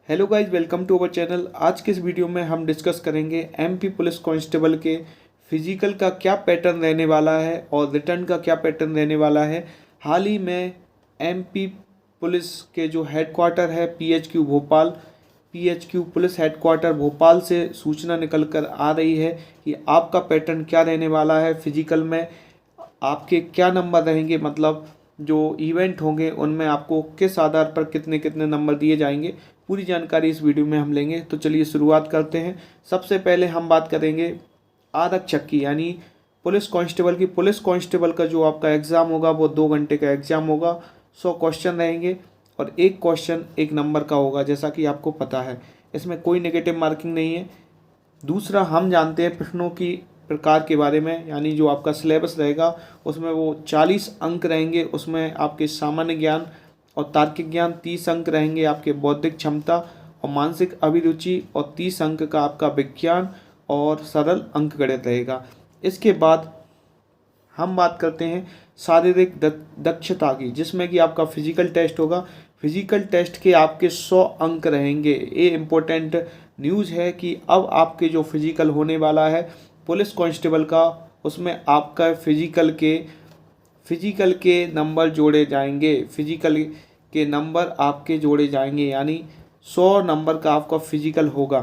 Hello guys, welcome to our channel. आज के इस वीडियो में हम डिस्कस करेंगे एमपी पुलिस कांस्टेबल के फिजिकल का क्या पैटर्न रहने वाला है और रिटर्न का क्या पैटर्न रहने वाला है। हाल ही में एमपी पुलिस के जो हेडक्वार्टर है PHQ Bhopal, PHQ police headquarter Bhopal से सूचना निकल कर आ रही है कि आपका पैटर्न क्या रहने वाला है। फिजिकल में आपके क्या नंबर रहेंगे, मतलब जो इवेंट होंगे उनमें आपको किस आधार पर कितने कितने नंबर दिए जाएंगे, पूरी जानकारी इस वीडियो में हम लेंगे। तो चलिए शुरुआत करते हैं। सबसे पहले हम बात करेंगे आरक्षक की, यानी पुलिस कांस्टेबल की। पुलिस कांस्टेबल का जो आपका एग्ज़ाम होगा वो 2 घंटे का एग्ज़ाम होगा। 100 क्वेश्चन रहेंगे और एक क्वेश्चन 1 नंबर का होगा, जैसा कि आपको पता है। इसमें कोई नेगेटिव मार्किंग नहीं है। दूसरा, हम जानते हैं प्रश्नों की प्रकार के बारे में, यानी जो आपका सिलेबस रहेगा उसमें वो 40 अंक रहेंगे। उसमें आपके सामान्य ज्ञान और तार्किक ज्ञान 30 अंक रहेंगे, आपके बौद्धिक क्षमता और मानसिक अभिरुचि, और 30 अंक का आपका विज्ञान और सरल अंकगणित रहेगा। इसके बाद हम बात करते हैं शारीरिक दक्षता की, जिसमें कि आपका फिजिकल टेस्ट होगा। फिजिकल टेस्ट के आपके 100 अंक रहेंगे। ये इम्पोर्टेंट न्यूज़ है कि अब आपके जो फिजिकल होने वाला है पुलिस कांस्टेबल का, उसमें आपका फिजिकल के नंबर जोड़े जाएंगे। फिजिकल के नंबर आपके जोड़े जाएंगे, यानी 100 नंबर का आपका फिजिकल होगा।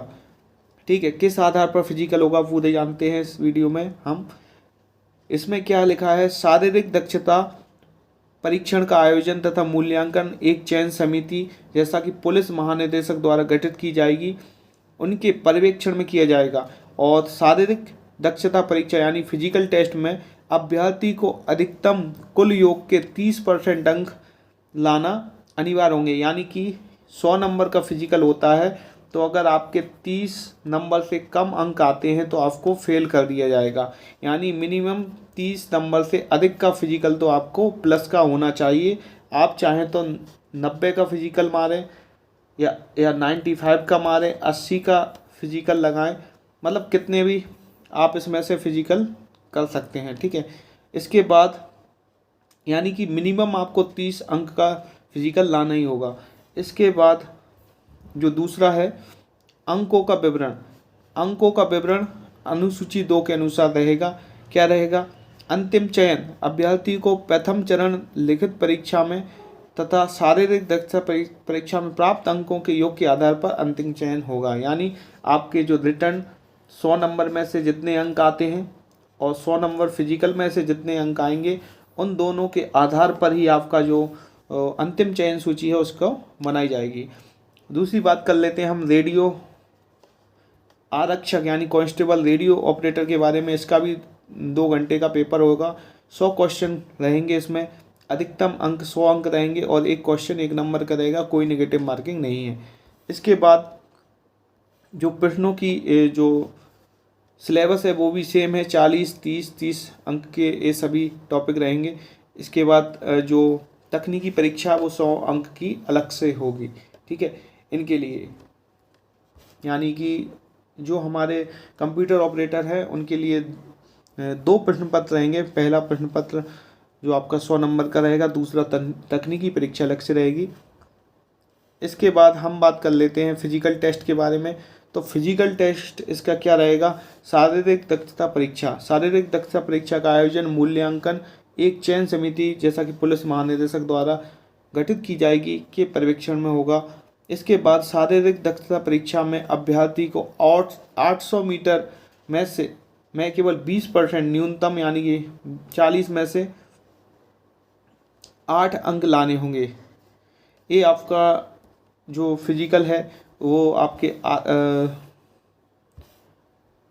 ठीक है, किस आधार पर फिजिकल होगा पूरे जानते हैं इस वीडियो में हम। इसमें क्या लिखा है, शारीरिक दक्षता परीक्षण का आयोजन तथा मूल्यांकन एक चयन समिति, जैसा कि पुलिस महानिदेशक द्वारा गठित की जाएगी, उनके पर्यवेक्षण में किया जाएगा। और शारीरिक दक्षता परीक्षा यानी फिजिकल टेस्ट में अभ्यर्थी को अधिकतम कुल योग के 30% अंक लाना अनिवार्य होंगे। यानी कि 100 नंबर का फिजिकल होता है, तो अगर आपके 30 नंबर से कम अंक आते हैं तो आपको फेल कर दिया जाएगा। यानी मिनिमम 30 नंबर से अधिक का फिजिकल तो आपको प्लस का होना चाहिए। आप चाहें तो 90 का फिजिकल मारें या 95 का मारें, 80 का फिजिकल लगाएं, मतलब कितने भी आप इसमें से फिजिकल कर सकते हैं। ठीक है, इसके बाद यानी कि मिनिमम आपको 30 अंक का फिजिकल लाना ही होगा। इसके बाद जो दूसरा है अंकों का विवरण। अंकों का विवरण अनुसूची 2 के अनुसार रहेगा। क्या रहेगा, अंतिम चयन अभ्यर्थी को प्रथम चरण लिखित परीक्षा में तथा शारीरिक दक्षता परीक्षा में प्राप्त अंकों के योग के आधार पर अंतिम चयन होगा। यानी आपके जो रिटर्न 100 नंबर में से जितने अंक आते हैं और 100 नंबर फिजिकल में से जितने अंक आएंगे, उन दोनों के आधार पर ही आपका जो अंतिम चयन सूची है उसको बनाई जाएगी। दूसरी बात कर लेते हैं हम रेडियो आरक्षक यानी कांस्टेबल रेडियो ऑपरेटर के बारे में। इसका भी 2 घंटे का पेपर होगा। 100 क्वेश्चन रहेंगे, इसमें अधिकतम अंक 100 अंक रहेंगे और एक क्वेश्चन 1 नंबर का रहेगा, कोई नेगेटिव मार्किंग नहीं है। इसके बाद जो प्रश्नों की जो सिलेबस है वो भी सेम है, 40, 30 अंक के ये सभी टॉपिक रहेंगे। इसके बाद जो तकनीकी परीक्षा वो 100 अंक की अलग से होगी। ठीक है, इनके लिए यानी कि जो हमारे कंप्यूटर ऑपरेटर है उनके लिए 2 प्रश्न पत्र रहेंगे। पहला प्रश्न पत्र जो आपका 100 नंबर का रहेगा, दूसरा तकनीकी परीक्षा अलग से रहेगी। इसके बाद हम बात कर लेते हैं फिजिकल टेस्ट के बारे में। तो फिजिकल टेस्ट इसका क्या रहेगा, शारीरिक दक्षता परीक्षा। शारीरिक दक्षता परीक्षा का आयोजन मूल्यांकन एक चयन समिति, जैसा कि पुलिस महानिदेशक द्वारा गठित की जाएगी, के पर्यवेक्षण में होगा। इसके बाद शारीरिक दक्षता परीक्षा में अभ्यर्थी को 800 मीटर में केवल 20% न्यूनतम, यानी कि 40 में से 8 अंक लाने होंगे। ये आपका जो फिजिकल है वो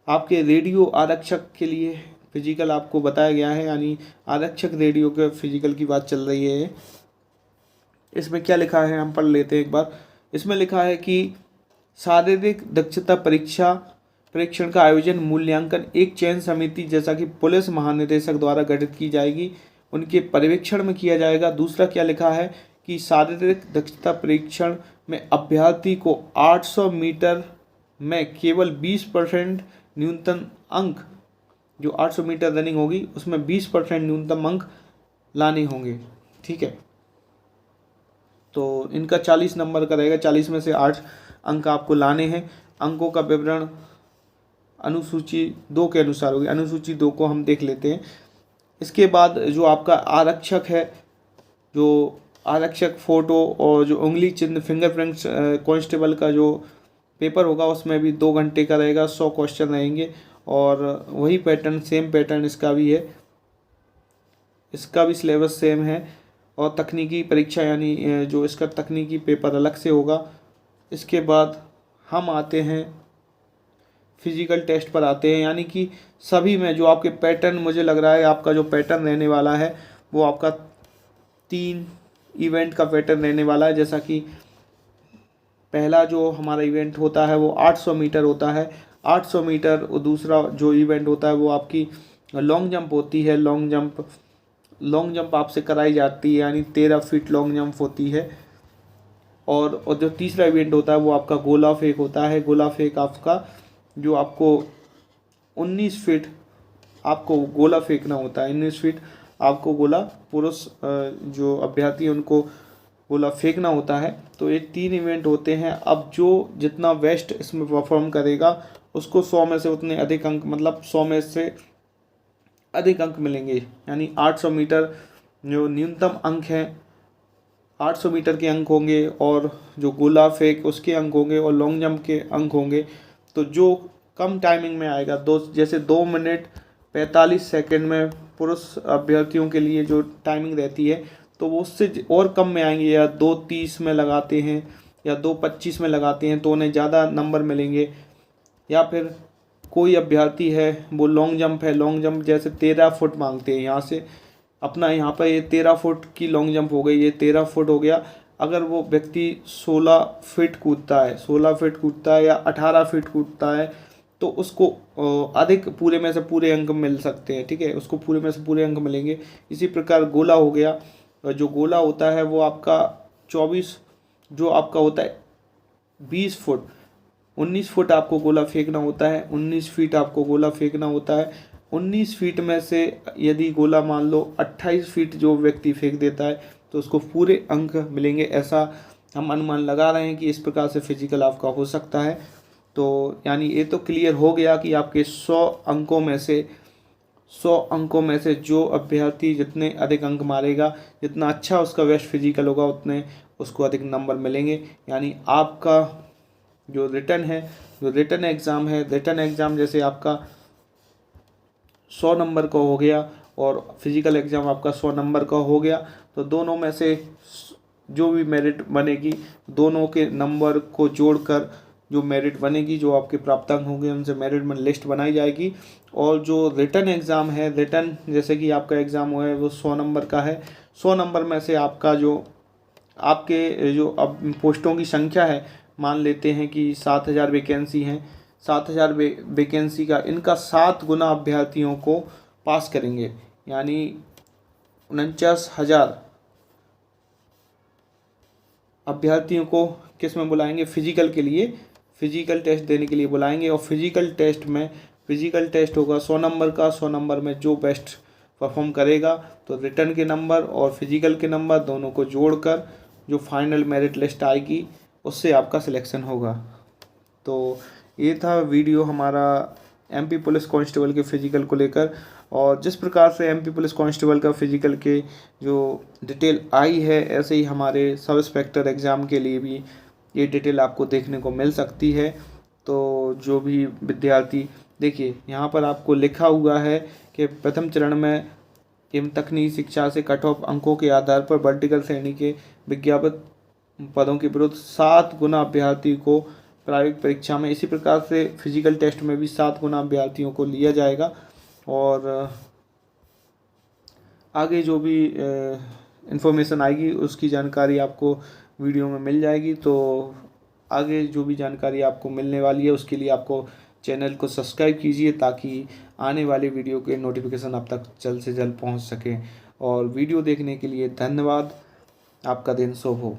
आपके रेडियो आरक्षक के लिए फिजिकल आपको बताया गया है, यानी आरक्षक रेडियो के फिजिकल की बात चल रही है। इसमें क्या लिखा है हम पढ़ लेते हैं एक बार। इसमें लिखा है कि शारीरिक दक्षता परीक्षण का आयोजन मूल्यांकन एक चयन समिति, जैसा कि पुलिस महानिदेशक द्वारा गठित की जाएगी, उनके पर्यवेक्षण में किया जाएगा। दूसरा क्या लिखा है कि शारीरिक दक्षता परीक्षण में अभ्यर्थी को 800 मीटर में केवल 20% न्यूनतम अंक, जो 800 मीटर रनिंग होगी उसमें 20% न्यूनतम अंक लाने होंगे। ठीक है, तो इनका 40 नंबर का रहेगा, 40 में से 8 अंक आपको लाने हैं। अंकों का विवरण अनुसूची 2 के अनुसार होगी। अनुसूची 2 को हम देख लेते हैं। इसके बाद जो आपका आरक्षक है, जो आरक्षक फ़ोटो और जो उंगली चिन्ह फिंगरप्रिंट्स कांस्टेबल का जो पेपर होगा उसमें भी 2 घंटे का रहेगा, 100 क्वेश्चन रहेंगे और वही पैटर्न, सेम पैटर्न इसका भी है, इसका भी सिलेबस सेम है। और तकनीकी परीक्षा यानी जो इसका तकनीकी पेपर अलग से होगा। इसके बाद हम आते हैं फिजिकल टेस्ट पर आते हैं, यानी कि सभी में जो आपके पैटर्न, मुझे लग रहा है आपका जो पैटर्न रहने वाला है वो आपका 3 इवेंट का पैटर्न रहने वाला है। जैसा कि पहला जो हमारा इवेंट होता है वो 800 मीटर होता है, 800 मीटर। और दूसरा जो इवेंट होता है वो आपकी लॉन्ग जंप होती है। लॉन्ग जंप आपसे कराई जाती है, यानी 13 फीट लॉन्ग जंप होती है। और जो तीसरा इवेंट होता है वो आपका गोला फेंक होता है। गोला फेंक आपका जो आपको 19 फीट आपको गोला फेंकना होता है। 19 फीट आपको गोला, पुरुष जो अभ्यर्थी उनको गोला फेंकना होता है। तो ये 3 इवेंट होते हैं। अब जो जितना बेस्ट इसमें परफॉर्म करेगा उसको 100 में से उतने अधिक अंक, मतलब 100 में से अधिक अंक मिलेंगे। यानी 800 मीटर जो न्यूनतम अंक हैं 800 मीटर के अंक होंगे, और जो गोला फेंक उसके अंक होंगे, और लॉन्ग जंप के अंक होंगे। तो जो कम टाइमिंग में आएगा, जैसे 2 मिनट 45 सेकंड में पुरुष अभ्यर्थियों के लिए जो टाइमिंग रहती है, तो वो उससे और कम में आएंगे, या 2:30 में लगाते हैं या 2:25 में लगाते हैं तो उन्हें ज़्यादा नंबर मिलेंगे। या फिर कोई अभ्यर्थी है वो लॉन्ग जंप है, लॉन्ग जंप जैसे 13 फुट मांगते हैं, यहाँ से अपना यहाँ पर ये 13 फुट की लॉन्ग जंप हो गई, ये 13 फुट हो गया। अगर वो व्यक्ति 16 फीट कूदता है, 16 फीट कूदता है या 18 फीट कूदता है तो उसको अधिक पूरे में से पूरे अंक मिल सकते हैं। ठीक है, उसको पूरे में से पूरे अंक मिलेंगे। इसी प्रकार गोला हो गया, जो गोला होता है वो आपका 24, जो आपका होता है 20 फुट, 19 फुट आपको गोला फेंकना होता है। 19 फीट आपको गोला फेंकना होता है। 19 फीट में से यदि गोला मान लो 28 फीट जो व्यक्ति फेंक देता है तो उसको पूरे अंक मिलेंगे। ऐसा हम अनुमान लगा रहे हैं कि इस प्रकार से फिजिकल आपका हो सकता है। तो यानी ये तो क्लियर हो गया कि आपके 100 अंकों में से जो अभ्यर्थी जितने अधिक अंक मारेगा, जितना अच्छा उसका बेस्ट फिजिकल होगा, उतने उसको अधिक नंबर मिलेंगे। यानी आपका जो रिटर्न है, जो रिटर्न एग्ज़ाम है, रिटर्न एग्ज़ाम जैसे आपका 100 नंबर का हो गया और फिजिकल एग्ज़ाम आपका 100 नंबर का हो गया, तो दोनों में से जो भी मेरिट बनेगी, दोनों के नंबर को जोड़कर जो मेरिट बनेगी, जो आपके प्राप्तांक होंगे उनसे मेरिट में लिस्ट बनाई जाएगी। और जो रिटर्न एग्ज़ाम है, रिटर्न जैसे कि आपका एग्ज़ाम हुआ है वो 100 नंबर का है। 100 नंबर में से आपका जो आपके जो अब पोस्टों की संख्या है, मान लेते हैं कि 7000 वैकेंसी हैं, 7000 वैकेंसी का इनका 7 गुना अभ्यर्थियों को पास करेंगे, यानी 49,000 अभ्यर्थियों को किस में बुलाएंगे, फिजिकल के लिए, फिजिकल टेस्ट देने के लिए बुलाएंगे। और फिजिकल टेस्ट होगा 100 नंबर का। 100 नंबर में जो बेस्ट परफॉर्म करेगा तो रिटर्न के नंबर और फिजिकल के नंबर दोनों को जोड़कर जो फाइनल मेरिट लिस्ट आएगी उससे आपका सिलेक्शन होगा। तो ये था वीडियो हमारा एमपी पुलिस कांस्टेबल के फिजिकल को लेकर। और जिस प्रकार से एमपी पुलिस कांस्टेबल का फिजिकल के जो डिटेल आई है, ऐसे ही हमारे सब इंस्पेक्टर एग्ज़ाम के लिए भी ये डिटेल आपको देखने को मिल सकती है। तो जो भी विद्यार्थी, देखिए यहाँ पर आपको लिखा हुआ है कि प्रथम चरण में एवं तकनीकी शिक्षा से कट ऑफ अंकों के आधार पर वर्टिकल श्रेणी के विज्ञापित पदों के विरुद्ध 7 गुना अभ्यर्थी को प्रायोगिक परीक्षा में, इसी प्रकार से फिजिकल टेस्ट में भी 7 गुना अभ्यर्थियों को लिया जाएगा। और आगे जो भी इन्फॉर्मेशन आएगी उसकी जानकारी आपको वीडियो में मिल जाएगी। तो आगे जो भी जानकारी आपको मिलने वाली है उसके लिए आपको चैनल को सब्सक्राइब कीजिए ताकि आने वाले वीडियो के नोटिफिकेशन आप तक जल्द से जल्द पहुंच सकें। और वीडियो देखने के लिए धन्यवाद। आपका दिन शुभ हो।